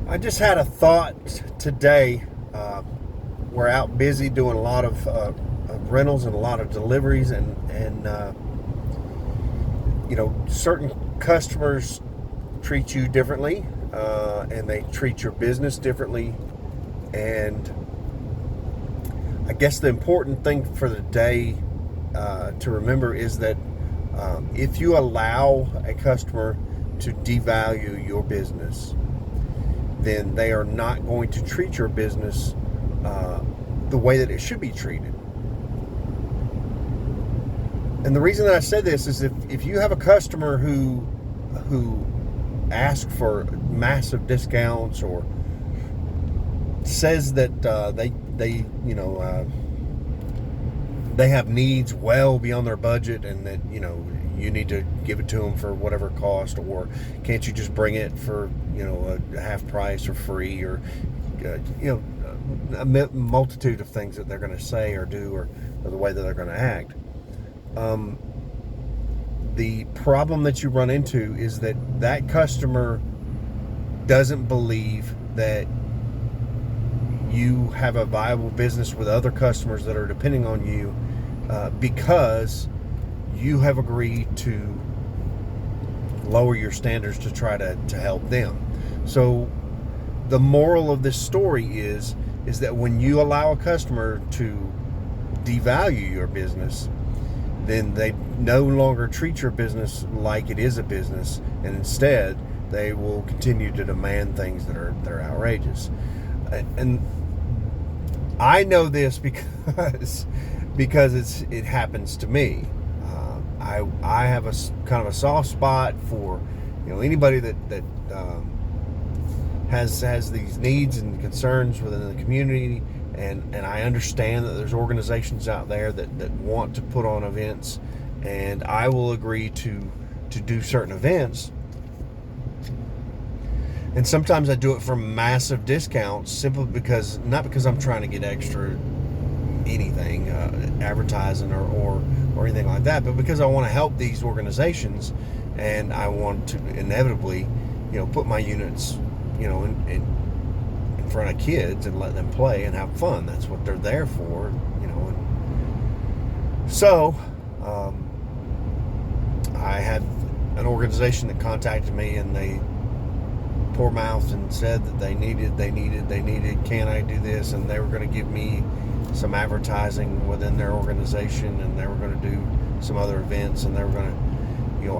I just had a thought today. We're out busy doing a lot of rentals and a lot of deliveries, and certain customers treat you differently, and they treat your business differently. And I guess the important thing for the day to remember is that if you allow a customer to devalue your business, then they are not going to treat your business the way that it should be treated. And the reason that I said this is if you have a customer who asks for massive discounts or says that they have needs well beyond their budget, and that you need to give it to them for whatever cost, or can't you just bring it for a half price or free, or a multitude of things that they're going to say or do, or the way that they're going to act. The problem that you run into is that customer doesn't believe that you have a viable business with other customers that are depending on you, because you have agreed to lower your standards to try to help them. So the moral of this story is that when you allow a customer to devalue your business, then they no longer treat your business like it is a business, and instead they will continue to demand things that are outrageous. And I know this because it happens to me. I have a kind of a soft spot for anybody that has these needs and concerns within the community, and I understand that there's organizations out there that want to put on events, and I will agree to do certain events. And sometimes I do it for massive discounts, simply because, not because I'm trying to get extra anything, advertising or anything like that, but because I want to help these organizations, and I want to inevitably, put my units, in front of kids and let them play and have fun. That's what they're there for, And so, I had an organization that contacted me, and they poor mouthed and said that they needed, can I do this? And they were going to give me some advertising within their organization, and they were going to do some other events, and they were going to,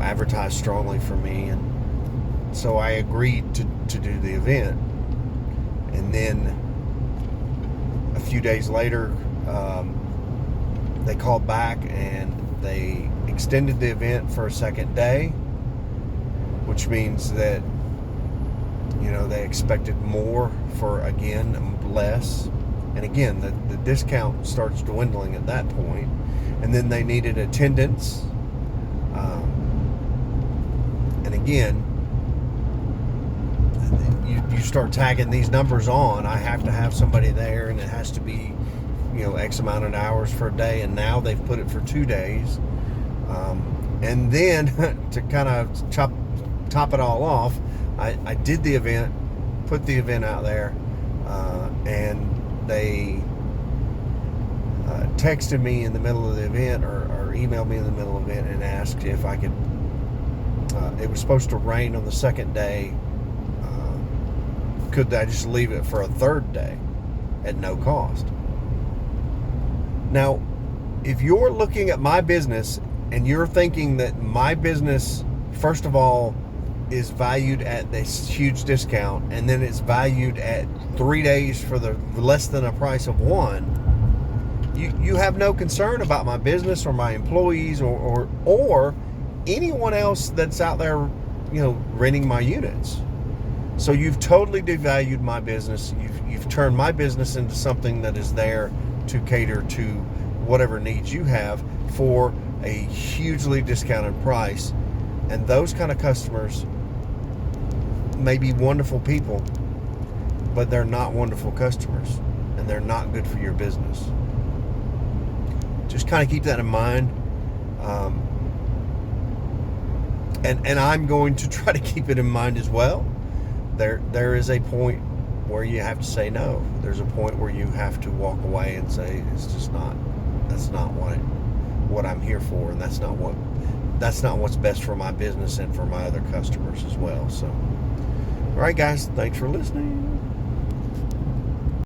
advertise strongly for me. And so I agreed to do the event. And then a few days later, they called back and they extended the event for a second day, which means that they expected more for, again, less. And again, the discount starts dwindling at that point. And then they needed attendance. And again, you start tagging these numbers on. I have to have somebody there, and it has to be, X amount of hours for a day. And now they've put it for 2 days. And then to kind of top it all off, I did the event, put the event out there, and they texted me in the middle of the event, or emailed me in the middle of the event, and asked if I could, it was supposed to rain on the second day, could I just leave it for a third day at no cost? Now, if you're looking at my business and you're thinking that my business, first of all, is valued at this huge discount, and then it's valued at 3 days for the less than a price of one, you have no concern about my business or my employees or anyone else that's out there, renting my units. So you've totally devalued my business. You've turned my business into something that is there to cater to whatever needs you have for a hugely discounted price. And those kind of customers may be wonderful people, but they're not wonderful customers, and they're not good for your business. Just kind of keep that in mind. And I'm going to try to keep it in mind as well. there is a point where you have to say no. There's a point where you have to walk away and say it's just not. That's not what I'm here for, and that's not what's best for my business and for my other customers as well. So, all right, guys, thanks for listening.